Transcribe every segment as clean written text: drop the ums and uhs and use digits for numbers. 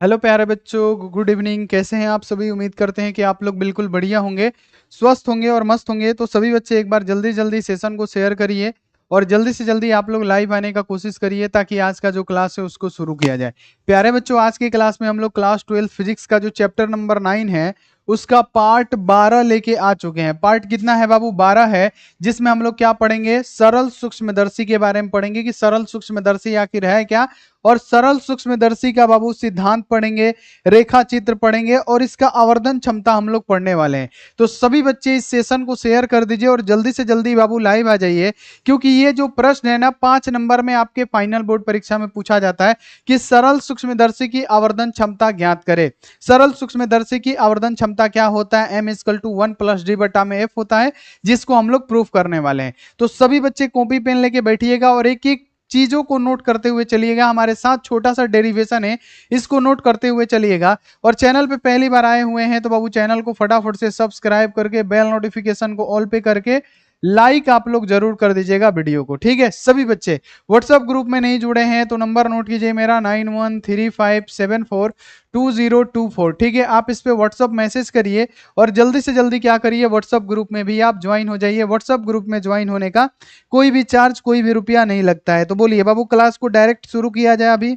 Hello प्यारे बच्चों, good evening. कैसे हैं आप सभी? उम्मीद करते हैं कि आप लोग बिल्कुल बढ़िया होंगे, स्वस्थ होंगे और मस्त होंगे। तो सभी बच्चे एक बार जल्दी जल्दी सेशन को शेयर करिए और जल्दी से जल्दी आप लोग लाइव आने का कोशिश करिए ताकि आज का जो क्लास है उसको शुरू किया जाए। प्यारे बच्चों, आज की क्लास में हम लोग क्लास 12 फिजिक्स का जो चैप्टर नंबर 9 है उसका पार्ट 12 लेके आ चुके हैं। पार्ट कितना है बाबू? 12 है, जिसमें हम लोग क्या पढ़ेंगे? सरल सूक्ष्मदर्शी के बारे में पढ़ेंगे कि सरल सूक्ष्मदर्शी आखिर है क्या, और सरल सूक्ष्मदर्शी का बाबू सिद्धांत पढ़ेंगे, रेखा चित्र पढ़ेंगे और इसका आवर्धन क्षमता हम लोग पढ़ने वाले हैं। तो सभी बच्चे इस सेशन को शेयर कर दीजिए और जल्दी से जल्दी बाबू लाइव आ जाइए, क्योंकि ये जो प्रश्न है ना 5 नंबर में आपके फाइनल बोर्ड परीक्षा में पूछा जाता है कि सरल सूक्ष्मदर्शी की आवर्धन क्षमता ज्ञात करे। सरल सूक्ष्मदर्शी की आवर्धन क्षमता क्या होता है? m=1+d/f होता है, जिसको हम लोग प्रूफ करने वाले हैं। तो सभी बच्चे कॉपी पेन लेके बैठिएगा और एक एक चीजों को नोट करते हुए चलिएगा। हमारे साथ छोटा सा डेरिवेशन है, इसको नोट करते हुए चलिएगा। और चैनल पे पहली बार आए हुए हैं तो बाबू चैनल को फटाफट से सब्सक्राइब करके बेल नोटिफिकेशन को ऑल पे करके लाइक आप लोग जरूर कर दीजिएगा वीडियो को, ठीक है? सभी बच्चे व्हाट्सएप ग्रुप में नहीं जुड़े हैं तो नंबर नोट कीजिए मेरा 9135742024, ठीक है? आप इस पे व्हाट्सएप मैसेज करिए और जल्दी से जल्दी क्या करिए, व्हाट्सएप ग्रुप में भी आप ज्वाइन हो जाइए। व्हाट्सएप ग्रुप में ज्वाइन होने का कोई भी चार्ज, कोई भी रुपया नहीं लगता है। तो बोलिए बाबू, क्लास को डायरेक्ट शुरू किया जाए अभी?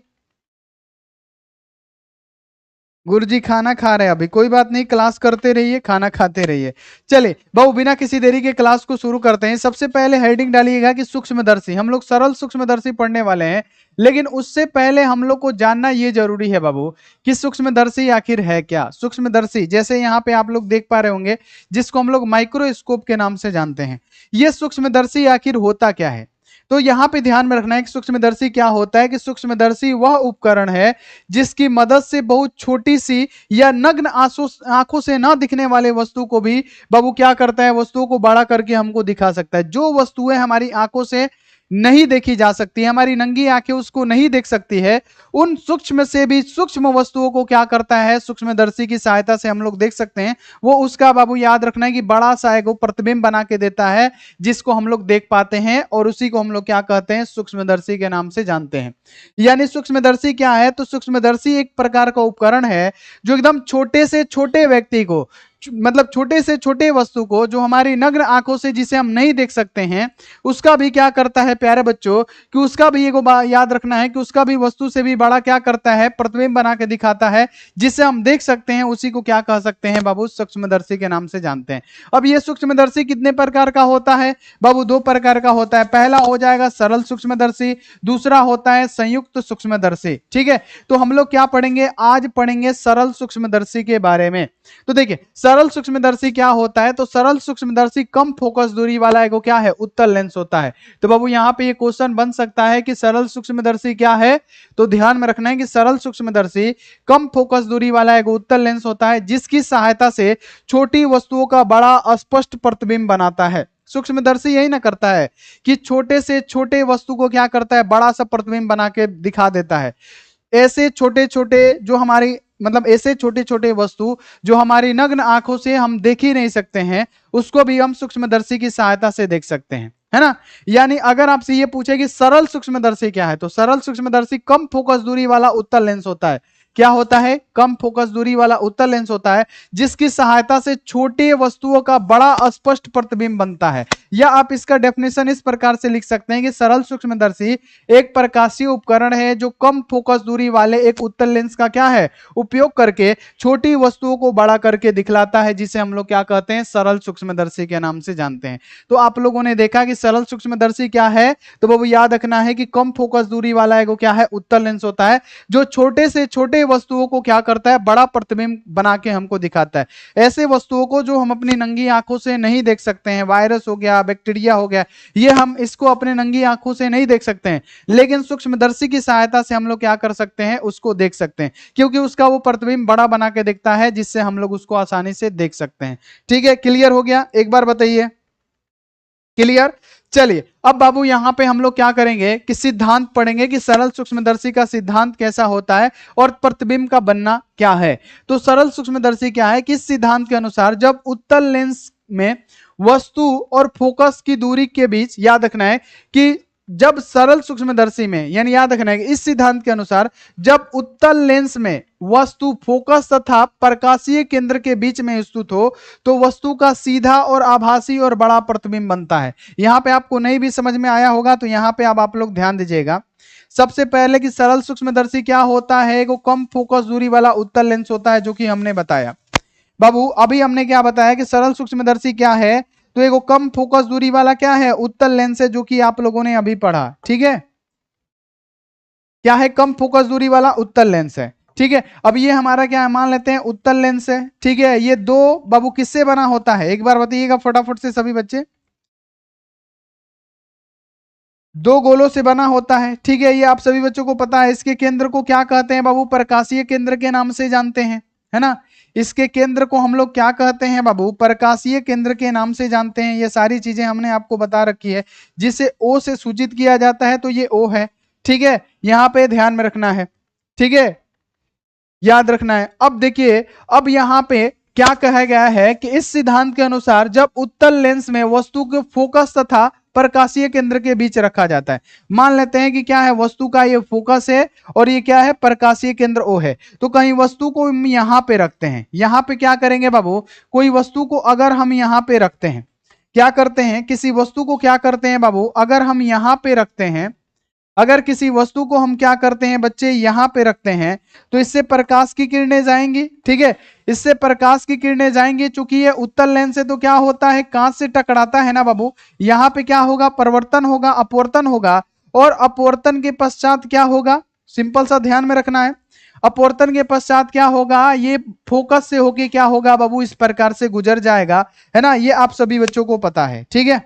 गुरुजी खाना खा रहे हैं अभी, कोई बात नहीं, क्लास करते रहिए, खाना खाते रहिए। चलिए बाबू, बिना किसी देरी के क्लास को शुरू करते हैं। सबसे पहले हेडिंग डालिएगा कि सूक्ष्मदर्शी। हम लोग सरल सूक्ष्मदर्शी पढ़ने वाले हैं, लेकिन उससे पहले हम लोग को जानना ये जरूरी है बाबू कि सूक्ष्मदर्शी आखिर है क्या। सूक्ष्मदर्शी जैसे यहाँ पे आप लोग देख पा रहे होंगे, जिसको हम लोग माइक्रोस्कोप के नाम से जानते हैं। ये सूक्ष्मदर्शी आखिर होता क्या है? तो यहां पे ध्यान में रखना है कि सूक्ष्मदर्शी क्या होता है। कि सूक्ष्मदर्शी वह उपकरण है जिसकी मदद से बहुत छोटी सी या नग्न आंखों से ना दिखने वाले वस्तु को भी बाबू क्या करता है, वस्तुओं को बड़ा करके हमको दिखा सकता है। जो वस्तुएं हमारी आंखों से नहीं देखी जा सकती, हमारी नंगी आंखें उसको नहीं देख सकती है, उन सूक्ष्म से भी सूक्ष्म वस्तुओं को क्या करता है, सूक्ष्मदर्शी की सहायता से हम लोग देख सकते हैं। वो उसका बाबू याद रखना है कि बड़ा सा एक प्रतिबिंब बना के देता है, जिसको हम लोग देख पाते हैं, और उसी को हम लोग क्या कहते हैं, सूक्ष्मदर्शी के नाम से जानते हैं। यानी सूक्ष्मदर्शी क्या है? तो सूक्ष्मदर्शी एक प्रकार का उपकरण है जो एकदम छोटे से छोटे व्यक्ति को, मतलब छोटे से छोटे वस्तु को, जो हमारी नग्न आंखों से जिसे हम नहीं देख सकते हैं, उसका भी क्या करता है प्यारे बच्चों, कि उसका भी एक याद रखना है कि उसका भी वस्तु से भी बड़ा क्या करता है, प्रतिबिंब बना के दिखाता है, जिसे हम देख सकते हैं। उसी को क्या कह सकते हैं बाबू? सूक्ष्मदर्शी के नाम से जानते हैं। अब ये सूक्ष्मदर्शी कितने प्रकार का होता है बाबू? 2 प्रकार का होता है। पहला हो जाएगा सरल सूक्ष्मदर्शी, दूसरा होता है संयुक्त सूक्ष्मदर्शी, ठीक है? तो हम लोग क्या पढ़ेंगे आज? पढ़ेंगे सरल सूक्ष्मदर्शी के बारे में। तो देखिए सरल सूक्ष्मदर्शी क्या होता है। तो सरल सूक्ष्मदर्शी कम फोकस दूरी वाला एक क्या है, उत्तल लेंस होता है। तो बाबू यहां पे ये क्वेश्चन बन सकता है कि सरल सूक्ष्मदर्शी क्या है। तो ध्यान में रखना है कि सरल सूक्ष्मदर्शी कम फोकस दूरी वाला एक उत्तल लेंस होता है, जिसकी सहायता से छोटी वस्तुओं का बड़ा स्पष्ट प्रतिबिंब बनाता है। सूक्ष्मदर्शी यही ना करता है कि छोटे से छोटे वस्तु को क्या करता है, बड़ा सा प्रतिबिंब बना के दिखा देता है। ऐसे छोटे छोटे जो हमारी, मतलब ऐसे छोटे छोटे वस्तु जो हमारी नग्न आंखों से हम देख ही नहीं सकते हैं, उसको भी हम सूक्ष्मदर्शी की सहायता से देख सकते हैं, है ना? यानी अगर आपसे ये पूछे कि सरल सूक्ष्मदर्शी क्या है, तो सरल सूक्ष्मदर्शी कम फोकस दूरी वाला उत्तल लेंस होता है। क्या होता है? कम फोकस दूरी वाला उत्तल लेंस होता है, जिसकी सहायता से छोटे वस्तुओं का बड़ा स्पष्ट प्रतिबिंब बनता है। या आप इसका डेफिनेशन इस प्रकार से लिख सकते हैं कि सरल सूक्ष्मदर्शी एक प्रकाशीय उपकरण है जो कम फोकस दूरी वाले एक उत्तल लेंस का क्या है, उपयोग करके छोटी वस्तुओं को बड़ा करके दिखलाता है, जिसे हम लोग क्या कहते हैं, सरल सूक्ष्मदर्शी के नाम से जानते हैं। तो आप लोगों ने देखा कि सरल सूक्ष्मदर्शी क्या है। तो वो याद रखना है कि कम फोकस दूरी वाला एक क्या है, उत्तल लेंस होता है, जो छोटे से छोटे वस्तुओं को क्या करता है, बड़ा प्रतिबिंब बना के हमको दिखाता है। ऐसे वस्तुओं को जो हम अपनी नंगी आंखों से नहीं देख सकते हैं, वायरस हो गया, बैक्टीरिया हो गया, ये हम इसको अपने नंगी आंखों से नहीं देख सकते हैं, लेकिन सूक्ष्मदर्शी की सहायता से हम लोग क्या कर सकते हैं, उसको देख सकते हैं, क्योंकि उसका वो प्रतिबिंब बड़ा बना के दिखता है, जिससे हम लोग उसको आसानी से देख सकते हैं। ठीक है, क्लियर हो गया? एक बार बताइए, क्लियर? चलिए अब बाबू यहां पे हम लोग क्या करेंगे कि सिद्धांत पढ़ेंगे कि सरल सूक्ष्मदर्शी का सिद्धांत कैसा होता है और प्रतिबिंब का बनना क्या है। तो सरल सूक्ष्मदर्शी क्या है कि इस सिद्धांत के अनुसार जब उत्तल लेंस में वस्तु और फोकस की दूरी के बीच, याद रखना है कि जब सरल सूक्ष्मदर्शी में, यानी याद रखना है कि इस सिद्धांत के अनुसार जब उत्तल लेंस में वस्तु फोकस तथा प्रकाशीय केंद्र के बीच में स्थित हो तो वस्तु का सीधा और आभासी और बड़ा प्रतिबिंब बनता है। यहां पे आपको नहीं भी समझ में आया होगा तो यहां पे अब आप लोग ध्यान दीजिएगा। सबसे पहले कि सरल सूक्ष्मदर्शी क्या होता है, वो कम फोकस दूरी वाला उत्तल लेंस होता है, जो कि हमने बताया। बाबू अभी हमने क्या बताया कि सरल सूक्ष्मदर्शी क्या है, तो एक कम फोकस दूरी वाला क्या है, उत्तल लेंस है, जो कि आप लोगों ने अभी पढ़ा। ठीक है, क्या है, कम फोकस दूरी वाला उत्तल लेंस है। ठीक है, अब ये हमारा क्या है, मान लेते हैं उत्तल लेंस है। ठीक है, ये दो बाबू किससे बना होता है, एक बार बताइएगा फटाफट से सभी बच्चे। दो गोलों से बना होता है। ठीक है, ये आप सभी बच्चों को पता है। इसके केंद्र को क्या कहते हैं बाबू, प्रकाशीय केंद्र के नाम से जानते हैं, है ना। इसके केंद्र को हम लोग क्या कहते हैं बाबू, प्रकाशीय केंद्र के नाम से जानते हैं। ये सारी चीजें हमने आपको बता रखी है। जिसे ओ से सूचित किया जाता है तो ये ओ है। ठीक है, यहां पे ध्यान में रखना है। ठीक है, याद रखना है। अब देखिए, अब यहां पे क्या कहा गया है कि इस सिद्धांत के अनुसार जब उत्तल लेंस में वस्तु के फोकस तथा प्रकाशीय केंद्र के बीच रखा जाता है, मान लेते हैं कि क्या है, वस्तु का ये फोकस है और ये क्या है, प्रकाशीय केंद्र ओ है। तो कहीं वस्तु को हम यहां पे रखते हैं, यहां पे क्या करेंगे बाबू, कोई वस्तु को अगर हम यहां पे रखते हैं, क्या करते हैं, किसी वस्तु को क्या करते हैं बाबू, अगर हम यहां पे रखते हैं, अगर किसी वस्तु को हम क्या करते हैं बच्चे, यहां पे रखते हैं, तो इससे प्रकाश की किरणें जाएंगी। ठीक है, इससे प्रकाश की किरणें जाएंगी। चूंकि ये उत्तल लेंस है तो क्या होता है, कांच से टकराता है ना बाबू, यहां पे क्या होगा, परिवर्तन होगा, अपवर्तन होगा। और अपवर्तन के पश्चात क्या होगा, सिंपल सा ध्यान में रखना है, अपवर्तन के पश्चात क्या होगा, ये फोकस से होके क्या होगा बाबू, इस प्रकार से गुजर जाएगा, है ना। ये आप सभी बच्चों को पता है। ठीक है,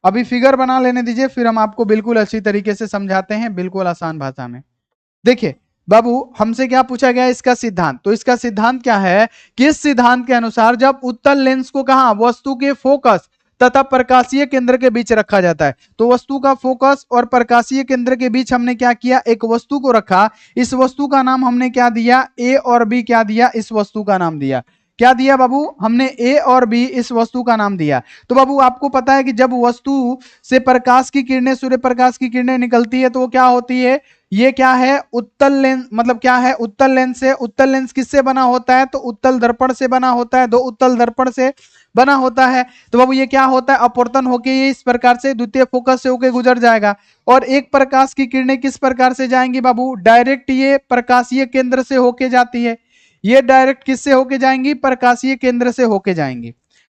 अभी फिगर बना लेने दीजिए, फिर हम आपको बिल्कुल अच्छी तरीके से समझाते हैं, बिल्कुल आसान भाषा में। देखिए बाबू, हमसे क्या पूछा गया, इसका सिद्धांत। तो इसका सिद्धांत क्या है कि इस सिद्धांत के अनुसार जब उत्तल लेंस को कहा वस्तु के फोकस तथा प्रकाशीय केंद्र के बीच रखा जाता है, तो वस्तु का फोकस और प्रकाशीय केंद्र के बीच हमने क्या किया, एक वस्तु को रखा। इस वस्तु का नाम हमने क्या दिया, ए और बी क्या दिया, इस वस्तु का नाम दिया। क्या दिया बाबू, हमने ए और बी इस वस्तु का नाम दिया। तो बाबू आपको पता है कि जब वस्तु से प्रकाश की किरणें, सूर्य प्रकाश की किरणें निकलती है तो वो क्या होती है, ये क्या है, उत्तल लेंस, मतलब क्या है, उत्तल लेंस है। उत्तल लेंस किससे बना होता है, तो उत्तल दर्पण से बना होता है, दो उत्तल दर्पण से बना होता है। तो बाबू ये क्या होता है, अपवर्तन होके ये इस प्रकार से द्वितीय फोकस से होके गुजर जाएगा। और एक प्रकाश की किरणें किस प्रकार से जाएंगी बाबू, डायरेक्ट ये प्रकाशीय केंद्र से होके जाती है। ये डायरेक्ट किससे होके जाएंगी, प्रकाशीय केंद्र से होके जाएंगी।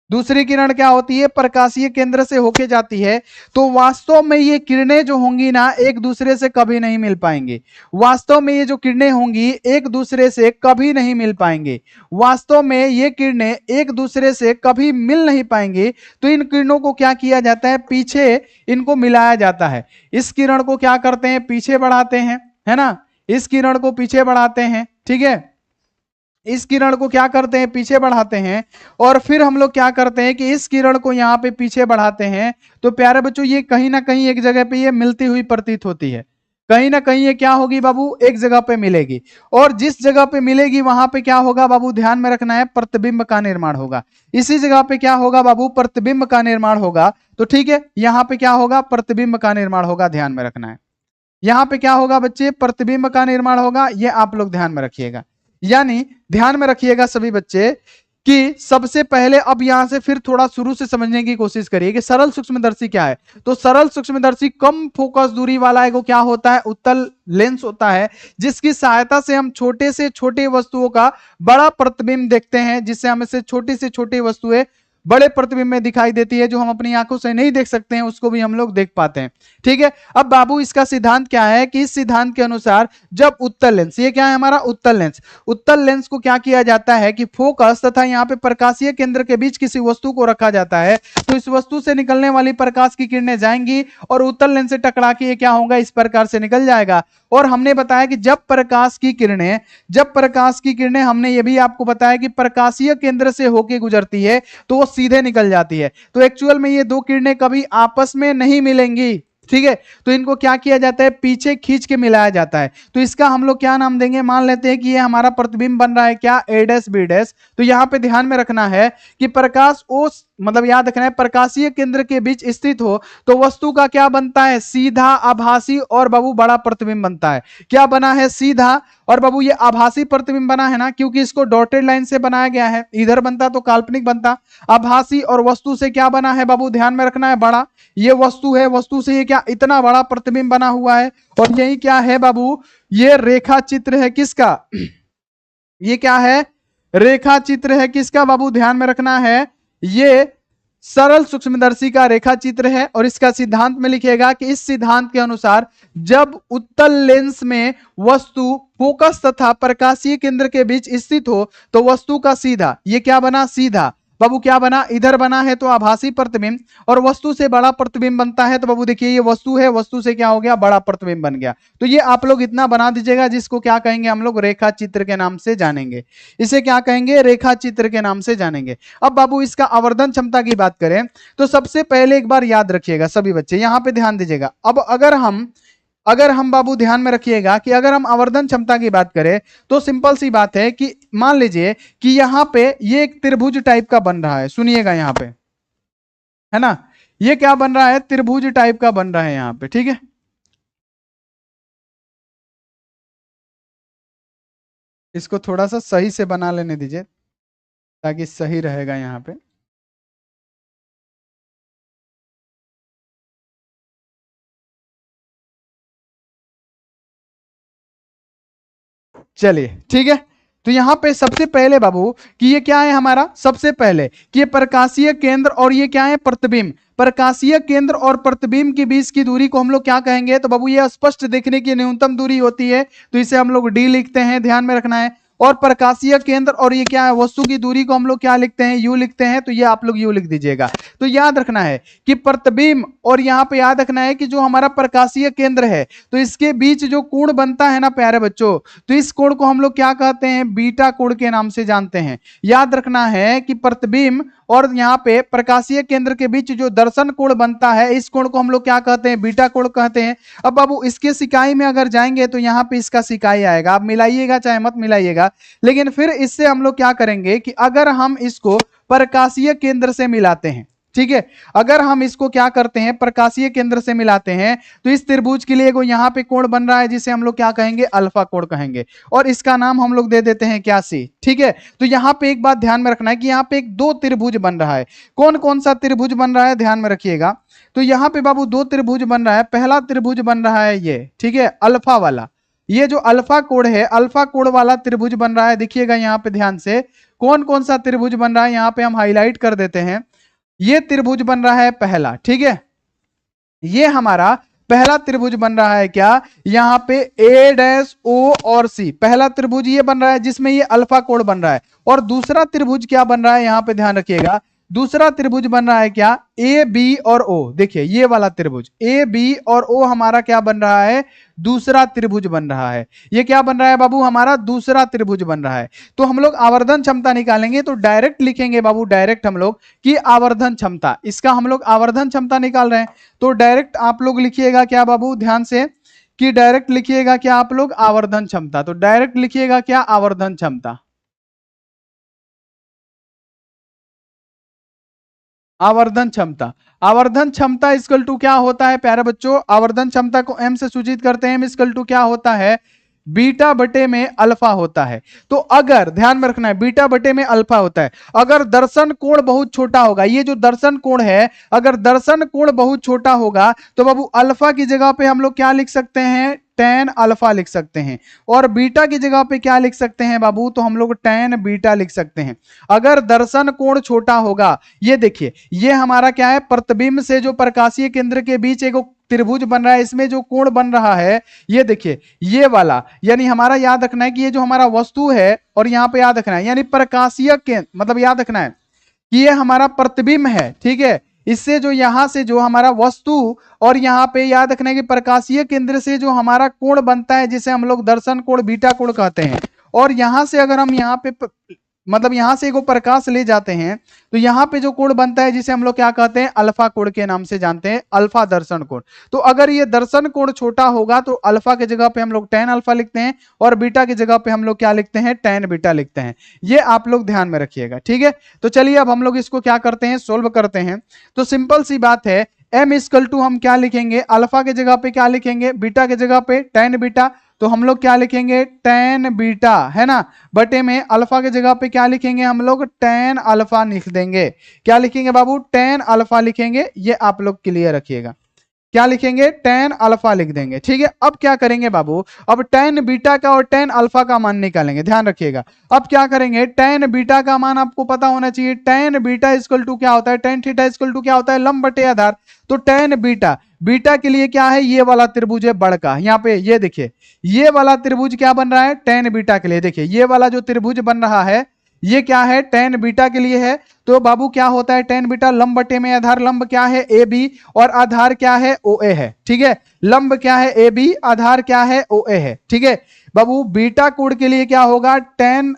दूसरी किरण क्या होती है, प्रकाशीय केंद्र से होके जाती है। तो वास्तव में ये किरणें जो होंगी ना, एक दूसरे से कभी नहीं मिल पाएंगे। वास्तव में ये जो किरणें होंगी एक दूसरे से कभी नहीं मिल पाएंगे। वास्तव में ये किरणें एक दूसरे से कभी मिल नहीं पाएंगे। तो इन किरणों को क्या किया जाता है, पीछे इनको मिलाया जाता है। इस किरण को क्या करते हैं, पीछे बढ़ाते हैं, है ना, इस किरण को पीछे बढ़ाते हैं। ठीक है, इस किरण को क्या करते हैं, पीछे बढ़ाते हैं। और फिर हम लोग क्या करते हैं कि इस किरण को यहाँ पे पीछे बढ़ाते हैं। तो प्यारे बच्चों, ये कहीं ना कहीं एक जगह पे ये मिलती हुई प्रतीत होती है। कहीं ना कहीं ये क्या होगी बाबू, एक जगह पे मिलेगी। और जिस जगह पे मिलेगी वहां पे क्या होगा बाबू, ध्यान में रखना है, प्रतिबिंब का निर्माण होगा। इसी जगह पे क्या होगा बाबू, प्रतिबिंब का निर्माण होगा। तो ठीक है, यहाँ पे क्या होगा, प्रतिबिंब का निर्माण होगा, ध्यान में रखना है। यहाँ पे क्या होगा बच्चे, प्रतिबिंब का निर्माण होगा। ये आप लोग ध्यान में रखिएगा। यानी ध्यान में रखिएगा सभी बच्चे कि सबसे पहले, अब यहां से फिर थोड़ा शुरू से समझने की कोशिश करिए कि सरल सूक्ष्मदर्शी क्या है। तो सरल सूक्ष्मदर्शी कम फोकस दूरी वाला एक क्या होता है, उत्तल लेंस होता है, जिसकी सहायता से हम छोटे से छोटे वस्तुओं का बड़ा प्रतिबिंब देखते हैं, जिससे हमें से छोटी वस्तुएं बड़े प्रतिबिंब में दिखाई देती है। जो हम अपनी आंखों से नहीं देख सकते हैं उसको भी हम लोग देख पाते हैं। ठीक है, अब बाबू इसका सिद्धांत क्या है कि इस सिद्धांत के अनुसार जब उत्तल लेंस, ये क्या है हमारा उत्तल लेंस, उत्तल लेंस को क्या किया जाता है कि फोकस तथा यहाँ पे प्रकाशीय केंद्र के बीच किसी वस्तु को रखा जाता है। तो इस वस्तु से निकलने वाली प्रकाश की किरणें जाएंगी और उत्तल लेंस से टकरा के ये क्या होगा, इस प्रकार से निकल जाएगा। और हमने बताया कि जब प्रकाश की किरणें हमने ये भी आपको बताया कि प्रकाशीय केंद्र से होके गुजरती है तो वो सीधे निकल जाती है। तो एक्चुअल में ये दो किरणें कभी आपस में नहीं मिलेंगी। ठीक है, तो इनको क्या किया जाता है, पीछे खींच के मिलाया जाता है। तो इसका हम लोग क्या नाम देंगे, मान लेते हैं कि ये हमारा प्रतिबिंब बन रहा है क्या, ए डैश बी डैश। तो यहाँ पे ध्यान में रखना है कि प्रकाश उस मतलब याद रखना है प्रकाशीय केंद्र के बीच स्थित हो तो वस्तु का क्या बनता है, सीधा, आभासी और बाबू बड़ा प्रतिबिंब बनता है। क्या बना है, सीधा और बाबू ये आभासी प्रतिबिंब बना है ना, क्योंकि इसको डॉटेड लाइन से बनाया गया है। इधर बनता तो काल्पनिक बनता। आभासी और वस्तु से क्या बना है बाबू, ध्यान में रखना है, बड़ा। ये वस्तु है, वस्तु से ये क्या इतना बड़ा प्रतिबिंब बना हुआ है। और यही क्या है बाबू, ये रेखा चित्र है किसका, ये क्या है, रेखा चित्र है किसका बाबू, ध्यान में रखना है, ये सरल सूक्ष्मदर्शी का रेखा चित्र है। और इसका सिद्धांत में लिखेगा कि इस सिद्धांत के अनुसार जब उत्तल लेंस में वस्तु फोकस तथा प्रकाशीय केंद्र के बीच स्थित हो तो वस्तु का सीधा, ये क्या बना, सीधा बाबू, क्या बना, इधर बना है तो आभासी प्रतिबिंब, और वस्तु से बड़ा प्रतिबिंब बनता है। तो बाबू देखिए ये वस्तु है, वस्तु से क्या हो गया, बड़ा प्रतिबिंब बन गया। तो ये आप लोग इतना बना दीजिएगा, जिसको क्या कहेंगे हम लोग, रेखा चित्र के नाम से जानेंगे। इसे क्या कहेंगे, रेखा चित्र के नाम से जानेंगे। अब बाबू इसका आवर्धन क्षमता की बात करें तो सबसे पहले एक बार याद रखिएगा सभी बच्चे, यहां पे ध्यान दीजिएगा। अब अगर हम बाबू ध्यान में रखिएगा कि अगर हम आवर्धन क्षमता की बात करें तो सिंपल सी बात है कि मान लीजिए कि यहां पे ये एक त्रिभुज टाइप का बन रहा है, सुनिएगा यहां पे, है ना, ये क्या बन रहा है, त्रिभुज टाइप का बन रहा है यहां पे, ठीक है। इसको थोड़ा सा सही से बना लेने दीजिए ताकि सही रहेगा यहां पे। चलिए ठीक है, तो यहां पे सबसे पहले बाबू कि ये क्या है हमारा, सबसे पहले कि ये प्रकाशीय केंद्र और ये क्या है, प्रतिबिंब। प्रकाशीय केंद्र और प्रतिबिंब के बीच की दूरी को हम लोग क्या कहेंगे, तो बाबू ये स्पष्ट देखने की न्यूनतम दूरी होती है, तो इसे हम लोग डी लिखते हैं, ध्यान में रखना है। और प्रकाशीय केंद्र और ये क्या है, वस्तु की दूरी को हम लोग क्या लिखते हैं, यू लिखते हैं, तो ये आप लोग यू लिख दीजिएगा। तो याद रखना है कि प्रतिबिंब और यहाँ पे याद रखना है कि जो हमारा प्रकाशीय केंद्र है तो इसके बीच जो कोण बनता है ना प्यारे बच्चों, तो इस कोण को हम लोग क्या कहते हैं, बीटा कोण के नाम से जानते हैं। याद रखना है कि प्रतिबिंब और यहाँ पे प्रकाशीय केंद्र के बीच जो दर्शन कोण बनता है इस कोण को हम लोग क्या कहते हैं, बीटा कोण कहते हैं। अब बाबू इसके सिकाई में अगर जाएंगे तो यहाँ पे इसका सिकाई आएगा, आप मिलाइएगा चाहे मत मिलाइएगा, लेकिन फिर इससे हम लोग क्या करेंगे कि अगर हम इसको प्रकाशीय केंद्र से मिलाते हैं, ठीक है, अगर हम इसको क्या करते हैं, प्रकाशीय केंद्र से मिलाते हैं तो इस त्रिभुज के लिए यहाँ पे कोण बन रहा है जिसे हम लोग क्या कहेंगे, अल्फा कोण कहेंगे, और इसका नाम हम लोग दे देते हैं क्या, सी। ठीक है, तो यहाँ पे एक बात ध्यान में रखना है कि यहाँ पे एक दो त्रिभुज बन रहा है। कौन कौन सा त्रिभुज बन रहा है, ध्यान में रखिएगा। तो यहाँ पे बाबू दो त्रिभुज बन रहा है। पहला त्रिभुज बन रहा है ये, ठीक है, अल्फा वाला, ये जो अल्फा कोण है, अल्फा कोण वाला त्रिभुज बन रहा है। देखिएगा यहाँ पे ध्यान से, कौन कौन सा त्रिभुज बन रहा है, यहाँ पे हम हाईलाइट कर देते हैं। ये त्रिभुज बन रहा है पहला, ठीक है, ये हमारा पहला त्रिभुज बन रहा है क्या, यहाँ पे ए डैश ओ और सी, पहला त्रिभुज ये बन रहा है जिसमें ये अल्फा कोण बन रहा है। और दूसरा त्रिभुज क्या बन रहा है, यहाँ पे ध्यान रखिएगा, दूसरा त्रिभुज बन रहा है क्या, ए बी और ओ। देखिए ये वाला त्रिभुज ए बी और ओ हमारा क्या बन रहा है, दूसरा त्रिभुज बन रहा है। ये क्या बन रहा है बाबू, हमारा दूसरा त्रिभुज बन रहा है। तो हम लोग आवर्धन क्षमता निकालेंगे तो डायरेक्ट लिखेंगे बाबू, डायरेक्ट हम लोग कि आवर्धन क्षमता, इसका हम लोग आवर्धन क्षमता निकाल रहे हैं। तो डायरेक्ट आप लोग लिखिएगा क्या बाबू, ध्यान से, कि डायरेक्ट लिखिएगा क्या आप लोग, आवर्धन क्षमता। तो डायरेक्ट लिखिएगा क्या, आवर्धन क्षमता। आवर्धन क्षमता, आवर्धन क्षमता इक्वल टू क्या होता है प्यारे बच्चों, आवर्धन क्षमता को एम से सूचित करते हैं, इक्वल टू क्या होता है, बीटा बटे में अल्फा होता है। तो अगर ध्यान में रखना है, बीटा बटे में अल्फा होता है। अगर दर्शन कोण बहुत छोटा होगा, ये जो दर्शन कोण है, अगर दर्शन कोण बहुत छोटा होगा तो बाबू अल्फा की जगह पे हम लोग क्या लिख सकते हैं, टेन अल्फा लिख सकते हैं। और बीटा की जगह पे क्या लिख सकते हैं बाबू, तो हम लोग टेन बीटा लिख सकते हैं। अगर दर्शन कोण छोटा होगा, ये देखिए ये हमारा क्या है, प्रतिबिंब से जो प्रकाशीय केंद्र के बीच एक त्रिभुज बन रहा है, इसमें जो कोण बन रहा है ये देखिए ये वाला, यानी हमारा याद रखना है कि ये जो हमारा वस्तु है, और यहाँ पे याद रखना है यानी प्रकाशीय केंद्र, मतलब याद रखना है कि ये हमारा प्रतिबिंब है, ठीक है, इससे जो यहां से जो हमारा वस्तु, और यहाँ पे याद रखना है कि प्रकाशीय केंद्र से जो हमारा कोण बनता है जिसे हम लोग दर्शन कोण बीटा कोण कहते हैं। और यहां से अगर हम यहाँ पे मतलब यहां से एगो प्रकाश ले जाते हैं तो यहाँ पे जो कोण बनता है जिसे हम लोग क्या कहते हैं, अल्फा कोण के नाम से जानते हैं, अल्फा दर्शन कोण। तो अगर ये दर्शन कोण छोटा होगा तो अल्फा की जगह पे हम लोग tan अल्फा लिखते हैं और बीटा की जगह पे हम लोग क्या लिखते हैं, tan बीटा लिखते हैं। ये आप लोग ध्यान में रखिएगा, ठीक है। तो चलिए अब हम लोग इसको क्या करते हैं, सोल्व करते हैं। तो सिंपल सी बात है, m इक्वल टू हम क्या लिखेंगे, अल्फा के जगह पे क्या लिखेंगे, बीटा के जगह पे tan बीटा। तो हम लोग क्या लिखेंगे, tan बीटा, है ना, बटे में अल्फा के जगह पे क्या लिखेंगे, हम लोग tan अल्फा लिख देंगे। क्या लिखेंगे बाबू, tan अल्फा लिखेंगे। ये आप लोग क्लियर रखिएगा, क्या लिखेंगे, tan अल्फा लिख देंगे, ठीक है। अब क्या करेंगे बाबू, अब tan बीटा का और tan अल्फा का मान निकालेंगे, ध्यान रखिएगा। अब क्या करेंगे, tan बीटा का मान आपको पता होना चाहिए, tan बीटा इक्वल टू क्या होता है, tan थीटा इक्वल टू क्या होता है, लंब बटे आधार। तो tan बीटा, बीटा के लिए क्या है, ये वाला त्रिभुज है बड़का, यहाँ पे ये देखिए, ये वाला त्रिभुज क्या बन रहा है, tan बीटा के लिए। देखिए ये वाला जो त्रिभुज बन रहा है ये क्या है, tan बीटा के लिए है। तो बाबू क्या होता है, tan बीटा लंब बटे में आधार, लंब क्या है, ए बी, और आधार क्या है, ओ ए है, ठीक है। लंब क्या है, ए बी, आधार क्या है, ओ ए है, ठीक है। बाबू बीटा कोण के लिए क्या होगा, tan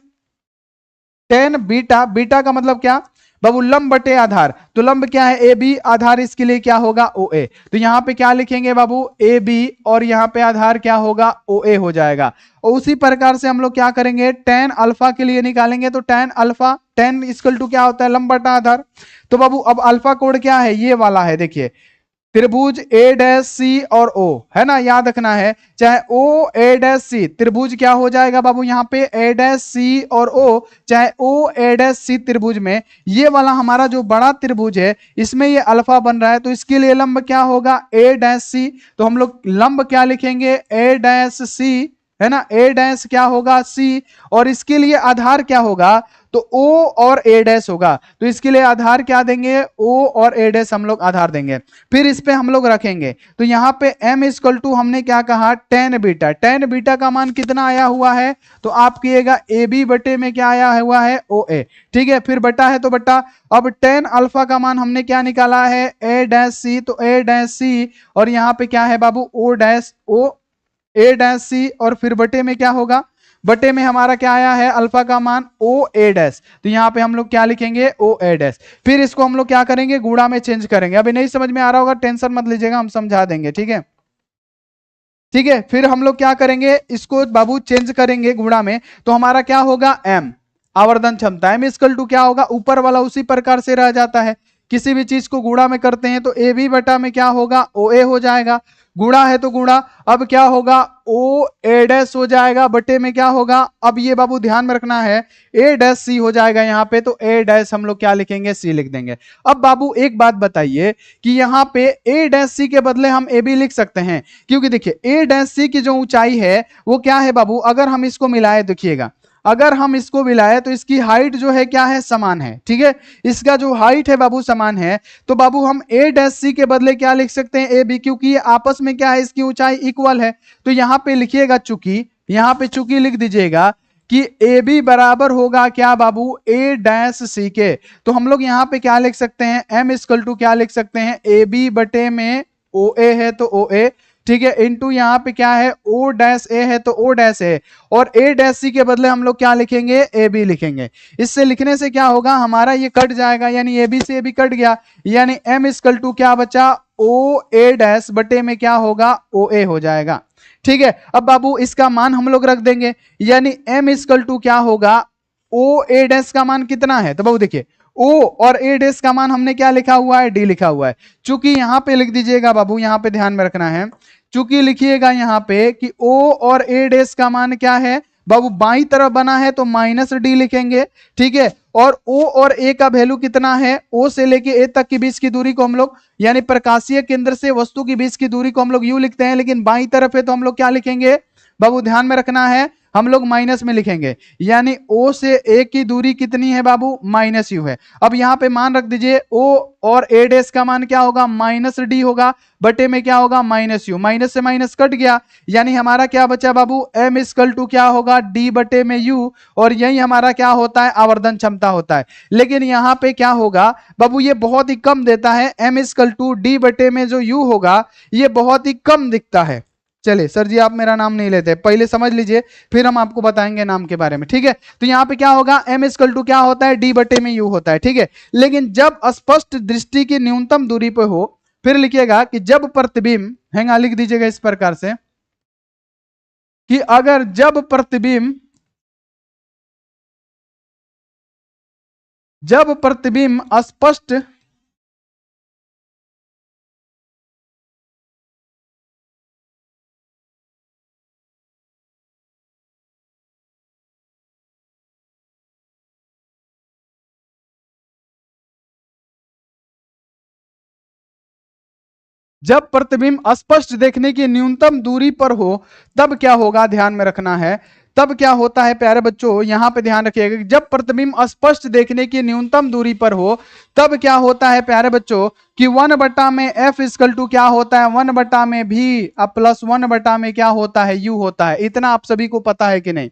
बीटा, बीटा का मतलब क्या बाबू, लंब बटे आधार। तो लंब क्या है, ए बी, आधार इसके लिए क्या होगा, ओ ए। तो यहाँ पे क्या लिखेंगे बाबू, ए बी, और यहाँ पे आधार क्या होगा, ओ ए हो जाएगा। और उसी प्रकार से हम लोग क्या करेंगे, tan अल्फा के लिए निकालेंगे। तो tan अल्फा, tan इक्वल टू क्या होता है, लंब बटा आधार। तो बाबू अब अल्फा कोण क्या है, ये वाला है, देखिए त्रिभुज ए डैश सी और ओ, है ना, याद रखना है, चाहे ओ ए डैश सी, त्रिभुज क्या हो जाएगा बाबू, यहाँ पे ए डैश सी और ओ, चाहे ओ ए डैश सी त्रिभुज में ये वाला हमारा जो बड़ा त्रिभुज है इसमें ये अल्फा बन रहा है। तो इसके लिए लंब क्या होगा, ए डैश सी। तो हम लोग लंब क्या लिखेंगे, ए डैश सी, है ना, ए डैश क्या होगा, सी। और इसके लिए आधार क्या होगा, तो O और A डैश होगा। तो इसके लिए आधार क्या देंगे, O और A डैश हम लोग आधार देंगे। फिर इस पे हम लोग रखेंगे। तो यहाँ पे m इक्वल टू हमने क्या कहा, tan बीटा। tan बीटा का मान कितना आया हुआ है, तो आप कहिएगा ए बी बटे में क्या आया हुआ है, ओ ए, ठीक है। फिर बटा है तो बटा। अब tan अल्फा का मान हमने क्या निकाला है, ए डैश सी। तो ए डैश सी और यहाँ पे क्या है बाबू, ओ डैश, ओ ए डैश सी, और फिर बटे में क्या होगा, बटे में हमारा क्या आया है, अल्फा का मान ओ ए डैश। तो यहाँ पे हम लोग क्या लिखेंगे, ओ ए डैश। फिर इसको हम लोग क्या करेंगे, गुणा में चेंज करेंगे। अभी नहीं समझ में आ रहा होगा, टेंशन मत लीजिएगा, हम समझा देंगे, ठीक है, ठीक है। फिर हम लोग क्या करेंगे, इसको बाबू चेंज करेंगे गुणा में। तो हमारा क्या होगा, m आवर्धन क्षमता, m इक्वल टू क्या होगा, ऊपर वाला उसी प्रकार से रह जाता है। किसी भी चीज को गुणा में करते हैं तो ए बी बटा में क्या होगा, ओ ए हो जाएगा। गुणा है तो गुणा, अब क्या होगा, ओ ए डैश हो जाएगा, बटे में क्या होगा, अब ये बाबू ध्यान में रखना है, ए डैश सी हो जाएगा यहाँ पे। तो ए डैश हम लोग क्या लिखेंगे, सी लिख देंगे। अब बाबू एक बात बताइए कि यहाँ पे ए डैश सी के बदले हम ए बी लिख सकते हैं, क्योंकि देखिए ए डैश सी की जो ऊंचाई है वो क्या है बाबू, अगर हम इसको मिलाए, देखिएगा अगर हम इसको मिलाए तो इसकी हाइट जो है क्या है, समान है, ठीक है। इसका जो हाइट है बाबू समान है। तो बाबू हम ए डैश सी के बदले क्या लिख सकते हैं, ए बी, क्योंकि ये आपस में क्या है, इसकी ऊंचाई इक्वल है। तो यहाँ पे लिखिएगा चूंकि, यहाँ पे चूंकि लिख दीजिएगा कि ए बी बराबर होगा क्या बाबू, ए डैश सी के। तो हम लोग यहाँ पे क्या लिख सकते हैं, एम इक्वल टू क्या लिख सकते हैं, ए बी बटे में ओ ए है तो ओ ए, ठीक है, इनटू यहाँ पे क्या है, ओ डैश ए है तो ओ डैश ए, और ए डैश सी के बदले हम लोग क्या लिखेंगे, ए बी लिखेंगे। इससे लिखने से क्या होगा, हमारा ये कट जाएगा, यानी ए बी से ए बी कट गया, यानी एम इक्वल टू क्या बचा, ओ ए डैश बटे में क्या होगा, ओ ए हो जाएगा, ठीक है। अब बाबू इसका मान हम लोग रख देंगे, यानी एम इक्वल टू क्या होगा, ओ ए डैश का मान कितना है, तो बाबू देखिए O और A डैश का मान हमने क्या लिखा हुआ है, D लिखा हुआ है। चूंकि यहाँ पे लिख दीजिएगा बाबू, यहाँ पे ध्यान में रखना है, चूंकि लिखिएगा यहाँ पे कि O और A डैश का मान क्या है बाबू, बाई तरफ बना है तो माइनस डी लिखेंगे, ठीक है। और O और A का वैल्यू कितना है, O से लेके A तक की बीच की दूरी को हम लोग, यानी प्रकाशीय केंद्र से वस्तु की बीच की दूरी को हम लोग यू लिखते हैं, लेकिन बाई तरफ है तो हम लोग क्या लिखेंगे बाबू, ध्यान में रखना है, हम लोग माइनस में लिखेंगे, यानी O से A की दूरी कितनी है बाबू, माइनस यू है। अब यहाँ पे मान रख दीजिए, O और A डैश का मान क्या होगा, माइनस डी होगा, बटे में क्या होगा, माइनस यू, माइनस से माइनस कट गया, यानी हमारा क्या बचा बाबू, m इक्वल टू क्या होगा, d बटे में u, और यही हमारा क्या होता है, आवर्धन क्षमता होता है। लेकिन यहाँ पे क्या होगा बाबू, ये बहुत ही कम देता है, m इक्वल टू d बटे में जो u होगा ये बहुत ही कम दिखता है, चलिए सर जी आप मेरा नाम नहीं लेते, पहले समझ लीजिए फिर हम आपको बताएंगे नाम के बारे में, ठीक है। तो यहाँ पे क्या होगा, m इक्वल टू क्या होता है, d बटे में u होता है, ठीक है। लेकिन जब स्पष्ट दृष्टि की न्यूनतम दूरी पे हो, फिर लिखिएगा कि जब प्रतिबिंब, हैंगा लिख दीजिएगा इस प्रकार से कि अगर जब प्रतिबिंब स्पष्ट जब प्रतिबिंब स्पष्ट देखने की न्यूनतम दूरी पर हो तब क्या होगा, ध्यान में रखना है। तब क्या होता है प्यारे बच्चों, यहां पे ध्यान रखिएगा कि जब प्रतिबिंब स्पष्ट देखने की न्यूनतम दूरी पर हो तब क्या होता है प्यारे बच्चों कि 1 में f इक्वल टू क्या होता है, 1 में भी अब प्लस 1 में क्या होता है, u होता है। इतना आप सभी को पता है कि नहीं,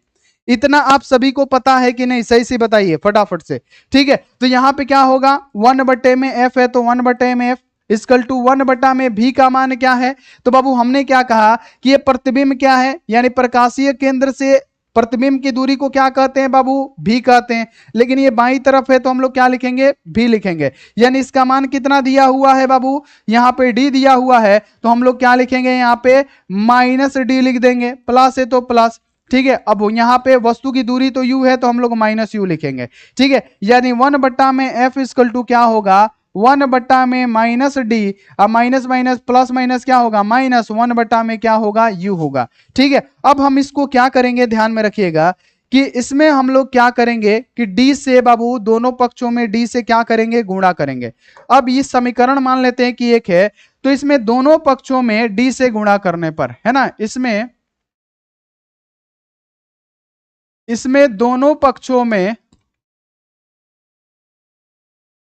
इतना आप सभी को पता है कि नहीं, सही से बताइए फटाफट से, ठीक है। तो यहां पे क्या होगा, 1 में f है तो 1 में f इक्वल टू 1 में भी का मान क्या है। तो बाबू हमने क्या कहा कि ये प्रतिबिंब क्या है, यानी प्रकाशीय केंद्र से प्रतिबिंब की दूरी को क्या कहते हैं बाबू, भी कहते हैं। लेकिन ये बाईं तरफ है तो हम लोग क्या लिखेंगे, भी लिखेंगे। यानी इसका मान कितना दिया हुआ है बाबू, यहाँ पे डी दिया हुआ है तो हम लोग क्या लिखेंगे, यहाँ पे माइनस डी लिख देंगे, प्लस है तो प्लस, ठीक है। अब यहाँ पे वस्तु की दूरी तो u है तो हम लोग माइनस u लिखेंगे, ठीक है। यानी 1 में f इक्वल टू क्या होगा, 1 में माइनस डी, अब माइनस माइनस प्लस माइनस क्या होगा, माइनस 1 में क्या होगा, u होगा, ठीक है। अब हम इसको क्या करेंगे, ध्यान में रखिएगा कि इसमें हम लोग क्या करेंगे कि d से बाबू दोनों पक्षों में d से क्या करेंगे, गुणा करेंगे। अब ये समीकरण मान लेते हैं कि एक है तो इसमें दोनों पक्षों में d से गुणा करने पर, है ना, इसमें दोनों पक्षों में,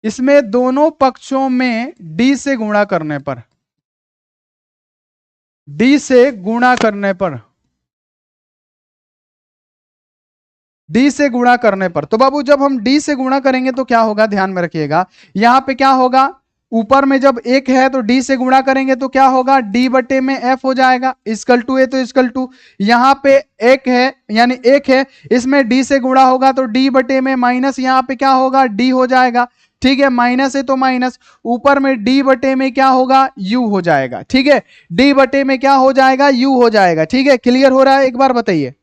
इसमें दोनों पक्षों में d से गुणा करने पर, d से गुणा करने पर, d से गुणा करने पर, तो बाबू जब हम d से गुणा करेंगे तो क्या होगा, ध्यान में रखिएगा। यहां पे क्या होगा, ऊपर में जब एक है तो d से गुणा करेंगे तो क्या होगा, d बटे में f हो जाएगा, इक्वल टू है तो इक्वल टू, यहाँ पे एक है यानी एक है, इसमें d से गुणा होगा तो d बटे में माइनस, यहाँ पे क्या होगा, d हो जाएगा, ठीक है। माइनस है तो माइनस, ऊपर में d बटे में क्या होगा, u हो जाएगा, ठीक है। d बटे में क्या हो जाएगा, u हो जाएगा, ठीक है। क्लियर हो रहा है, एक बार बताइए।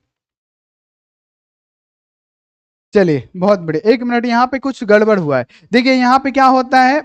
चलिए बहुत बढ़िया, एक मिनट, यहाँ पे कुछ गड़बड़ हुआ है। देखिए यहाँ पे क्या होता है,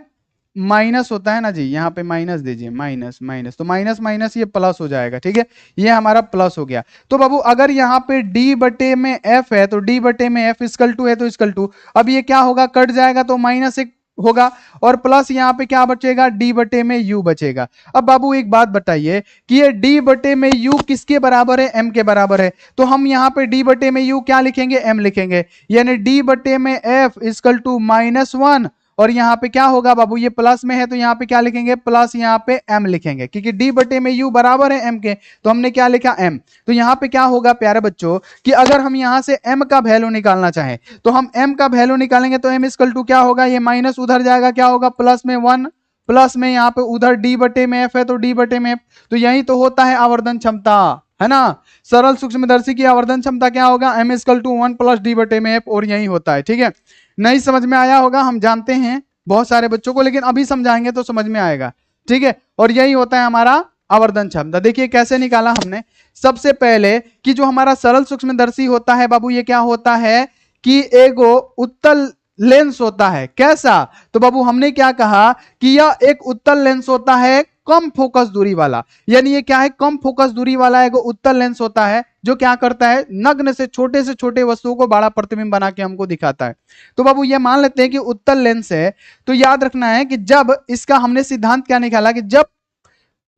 माइनस होता है ना जी, यहाँ पे माइनस दीजिए, माइनस माइनस, तो माइनस माइनस ये प्लस हो जाएगा, ठीक है। ये हमारा प्लस हो गया। तो बाबू अगर यहाँ पे d बटे में f है तो d बटे में f इक्वल टू है तो इक्वल टू, अब ये क्या होगा, कट जाएगा तो माइनस एक होगा, और प्लस यहाँ पे क्या बचेगा, d बटे में u बचेगा। अब बाबू एक बात बताइए कि ये d बटे में u किसके बराबर है, m के बराबर है, तो हम यहाँ पे d बटे में u क्या लिखेंगे, m लिखेंगे। यानी d बटे में f इक्वल टू -1, और यहाँ पे क्या होगा बाबू, ये प्लस में है तो यहाँ पे क्या लिखेंगे, प्लस यहाँ पे m लिखेंगे, क्योंकि d बटे में u बराबर है m के, तो हमने क्या लिखा, m। तो यहाँ पे क्या होगा प्यारे बच्चों कि अगर हम यहाँ से m का वैल्यू निकालना चाहें तो हम m का वैल्यू निकालेंगे तो m इक्वल टू क्या होगा, ये माइनस उधर जाएगा, क्या होगा, प्लस में 1, प्लस में यहाँ पे उधर d बटे में f है तो d बटे में f, तो यही तो होता है आवर्धन क्षमता, है ना। सरल सूक्ष्मदर्शी की आवर्धन क्षमता क्या होगा, m equal to 1 plus d बटे में f, और यही होता है, ठीक है। नहीं समझ में आया होगा, हम जानते हैं बहुत सारे बच्चों को, लेकिन अभी समझाएंगे तो समझ में आएगा, ठीक है। और यही होता है हमारा आवर्धन क्षमता। देखिए कैसे निकाला हमने, सबसे पहले कि जो हमारा सरल सूक्ष्मदर्शी होता है बाबू, ये क्या होता है कि एगो उत्तल लेंस होता है, कैसा, तो बाबू हमने क्या कहा कि यह एक उत्तल लेंस होता है कम फोकस दूरी वाला, यानी ये क्या है, कम फोकस दूरी वाला एक उत्तल लेंस होता है जो क्या करता है, नग्न से छोटे वस्तुओं को बड़ा प्रतिबिंब बना के हमको दिखाता है। तो बाबू ये मान लेते हैं कि उत्तल लेंस है, तो याद रखना है कि जब इसका हमने सिद्धांत क्या निकाला कि जब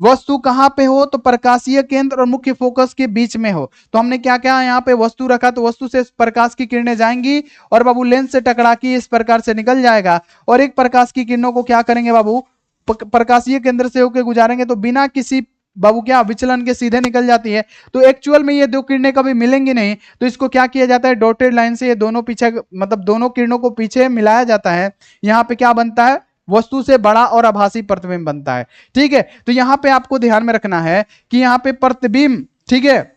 वस्तु कहां पे हो, तो प्रकाशीय केंद्र और मुख्य फोकस के बीच में हो। तो हमने क्या क्या यहाँ पे वस्तु रखा, तो वस्तु से प्रकाश की किरणें जाएंगी और बाबू लेंस से टकरा के इस प्रकार से निकल जाएगा, और एक प्रकाश की किरणों को क्या करेंगे बाबू, प्रकाशीय केंद्र से होकर गुजारेंगे तो बिना किसी बाबू क्या विचलन के सीधे निकल जाती है। तो एक्चुअल में ये दो किरणें कभी मिलेंगी नहीं, तो इसको क्या किया जाता है, डॉटेड लाइन से ये दोनों पीछे, मतलब दोनों किरणों को पीछे मिलाया जाता है। यहाँ पे क्या बनता है, वस्तु से बड़ा और आभासी प्रतिबिंब बनता है। ठीक है, तो यहां पे आपको ध्यान में रखना है कि यहां पे प्रतिबिंब, ठीक है,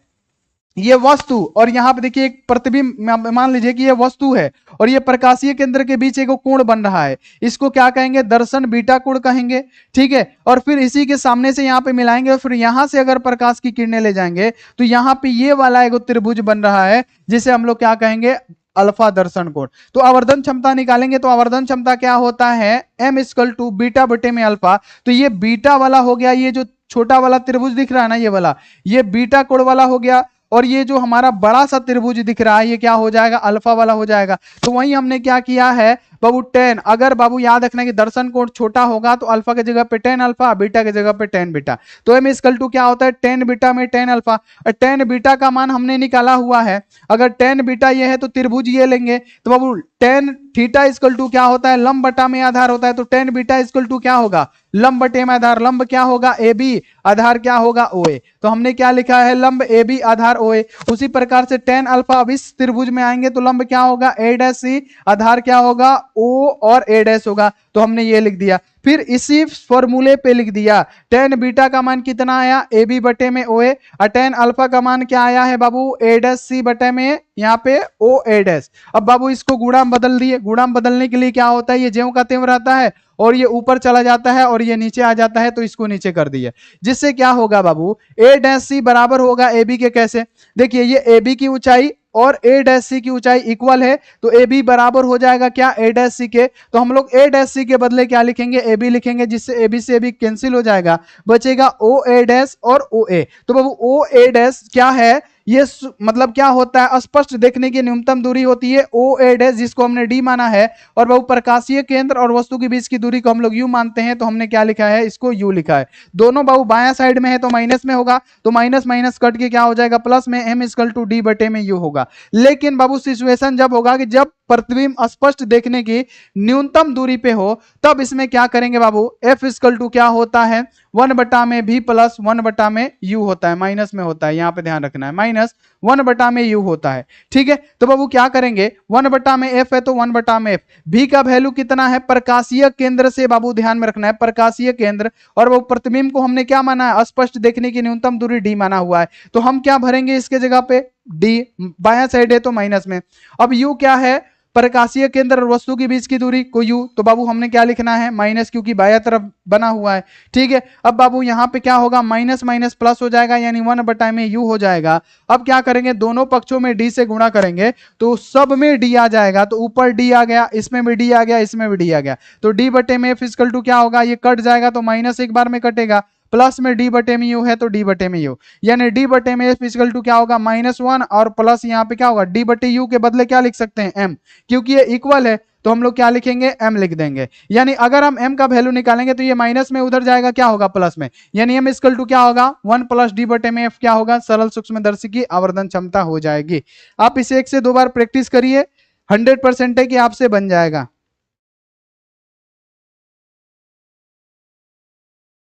ये वस्तु, और यहां पे देखिए एक प्रतिबिंब, मान लीजिए कि ये वस्तु है और ये प्रकाशीय केंद्र के बीच एक कोण बन रहा है, इसको क्या कहेंगे, दर्शन बीटा कोण कहेंगे। ठीक है, और फिर इसी के सामने से यहां पे मिलाएंगे और फिर यहां से अगर प्रकाश की किरणें ले जाएंगे तो यहां पे ये वाला एक त्रिभुज बन रहा है जिसे हम लोग क्या कहेंगे, अल्फा दर्शन कोण। तो आवर्धन क्षमता निकालेंगे तो आवर्धन क्षमता क्या होता है, m इक्वल टू बीटा बटे में अल्फा। तो ये बीटा वाला हो गया, ये जो छोटा वाला त्रिभुज दिख रहा है ना ये वाला, ये बीटा कोण वाला हो गया, और ये जो हमारा बड़ा सा त्रिभुज दिख रहा है ये क्या हो जाएगा, अल्फा वाला हो जाएगा। तो वही हमने क्या किया है बाबू, tan, अगर बाबू याद रखना कि दर्शन कोण छोटा होगा तो अल्फा की जगह पे tan अल्फा, बीटा की जगह पे tan बीटा। तो m इक्वल टू क्या होता है, tan बीटा में tan अल्फा। tan बीटा का मान हमने निकाला हुआ है, अगर tan बीटा ये है तो त्रिभुज ये लेंगे, तो बाबू tan थीटा इक्वल टू क्या होता है, लंब बटा में आधार होता है। तो tan बीटा इक्वल टू क्या होगा, लंब बटे में आधार, लंब क्या होगा AB, आधार क्या होगा OA। तो हमने क्या लिखा है, लंब AB आधार OA। उसी प्रकार से tan अल्फा अब इस त्रिभुज में आएंगे तो लंब क्या होगा, A' आधार क्या होगा O और A' होगा। तो हमने ये लिख दिया, फिर इसी फॉर्मूले पे लिख दिया tan बीटा का मान कितना आया, AB बटे में OA, और tan अल्फा का मान क्या आया है बाबू, A' बटे में यहाँ पे OA'। अब बाबू इसको गुणाम बदल दिए, गुणाम बदलने के लिए क्या होता है, ये ज्यों का त्यों रहता है और ये ऊपर चला जाता है और ये नीचे आ जाता है, तो इसको नीचे कर दिया, जिससे क्या होगा बाबू, A' बराबर होगा AB के। कैसे, देखिए ये AB की ऊंचाई और A' की ऊंचाई इक्वल है, तो AB बराबर हो जाएगा क्या, A' के। तो हम लोग A' के बदले क्या लिखेंगे, AB लिखेंगे, जिससे AB से AB कैंसिल हो जाएगा, बचेगा OA' और OA। तो बाबू OA' क्या है, ये मतलब क्या होता है, स्पष्ट देखने की न्यूनतम दूरी होती है OA', जिसको हमने D माना है, और बहु प्रकाशीय केंद्र और वस्तु के बीच की दूरी को हम लोग U मानते हैं, तो हमने क्या लिखा है, इसको U लिखा है। दोनों बाबू बायां साइड में है तो माइनस में होगा, तो माइनस माइनस कट के क्या हो जाएगा, प्लस में m इक्वल टू D बटे में U होगा। लेकिन बाबू सिचुएशन जब होगा कि जब प्रतिबिंब स्पष्ट देखने की न्यूनतम दूरी पे हो, तब इसमें क्या करेंगे बाबू, F इक्वल टू क्या होता है, 1 बटा में V प्लस 1 बटा में U होता है, माइनस में होता है, यहां पे ध्यान रखना है, माइनस 1 बटा में U होता है। ठीक है, तो बाबू क्या करेंगे, 1 बटा में F है तो 1 बटा में F, V का वैल्यू कितना है, प्रकाशीय केंद्र से बाबू ध्यान में रखना है, प्रकाशीय केंद्र, और वो प्रतिबिंब को हमने क्या माना है, स्पष्ट देखने की न्यूनतम दूरी D माना हुआ है, तो हम क्या भरेंगे इसके जगह पे, D, बायां साइड है तो माइनस में। अब U क्या है, प्रकाशीय केंद्र और वस्तु के बीच की दूरी को U, तो बाबू हमने क्या लिखना है, माइनस, क्योंकि बाया तरफ बना हुआ है। ठीक है, अब बाबू यहाँ पे क्या होगा, माइनस माइनस प्लस हो जाएगा, यानी 1 बटा में U हो जाएगा। अब क्या करेंगे, दोनों पक्षों में D से गुणा करेंगे तो सब में D आ जाएगा, तो ऊपर D आ गया, इसमें भी D आ गया, इसमें भी D आ गया, तो D बटे में F इक्वल टू क्या होगा, ये कट जाएगा तो माइनस एक बार में कटेगा, प्लस में D बटे में U है तो D बटे में U, यानी D बटे में F इक्वल टू क्या होगा, -1, और प्लस यहाँ पे क्या होगा, D बटे U के बदले क्या लिख सकते हैं, M, क्योंकि ये इक्वल है तो हम लोग क्या लिखेंगे, M लिख देंगे। यानी अगर हम M का वैल्यू निकालेंगे तो ये माइनस में उधर जाएगा, क्या होगा, प्लस में, यानी M इक्वल टू क्या होगा, 1 प्लस D बटे में F क्या होगा, सरल सूक्ष्मदर्शी की आवर्धन क्षमता हो जाएगी। आप इसे 1 से 2 बार प्रैक्टिस करिए, 100% है कि आपसे बन जाएगा।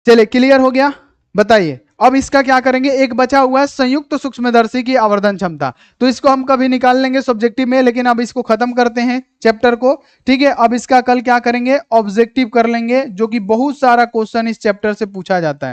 चलिए क्लियर हो गया, बताइए अब इसका क्या करेंगे, एक बचा हुआ है संयुक्त सूक्ष्मदर्शी की आवर्धन क्षमता, तो इसको हम कभी निकाल लेंगे सब्जेक्टिव में, लेकिन अब इसको खत्म करते हैं चैप्टर को। ठीक है, अब इसका कल क्या करेंगे, ऑब्जेक्टिव कर लेंगे, जो कि बहुत सारा क्वेश्चन इस चैप्टर से पूछा जाता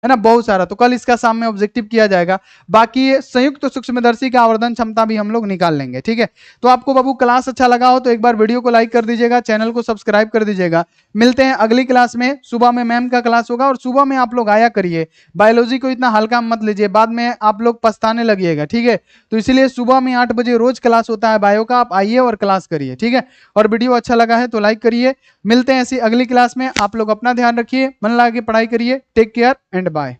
है ना, बहुत सारा, तो कल इसका शाम में ऑब्जेक्टिव किया जाएगा। बाकी संयुक्त सूक्ष्मदर्शी का आवर्धन क्षमता भी हम लोग निकाल लेंगे। ठीक है, तो आपको बाबू क्लास अच्छा लगा हो तो एक बार वीडियो को लाइक कर दीजिएगा, चैनल को सब्सक्राइब कर दीजिएगा। मिलते हैं अगली क्लास में, सुबह में मैम का क्लास होगा, और सुबह में आप लोग आया करिए, बायोलॉजी को इतना हल्का मत लीजिए, बाद में आप लोग पछताने लगिएगा। ठीक है, तो इसलिए सुबह में 8 बजे रोज क्लास होता है बायो का, आप आइए और क्लास करिए। ठीक है, और वीडियो अच्छा लगा है तो लाइक करिए। मिलते हैं ऐसी अगली क्लास में, आप लोग अपना ध्यान रखिए, मन लगा के पढ़ाई करिए। Take care and bye.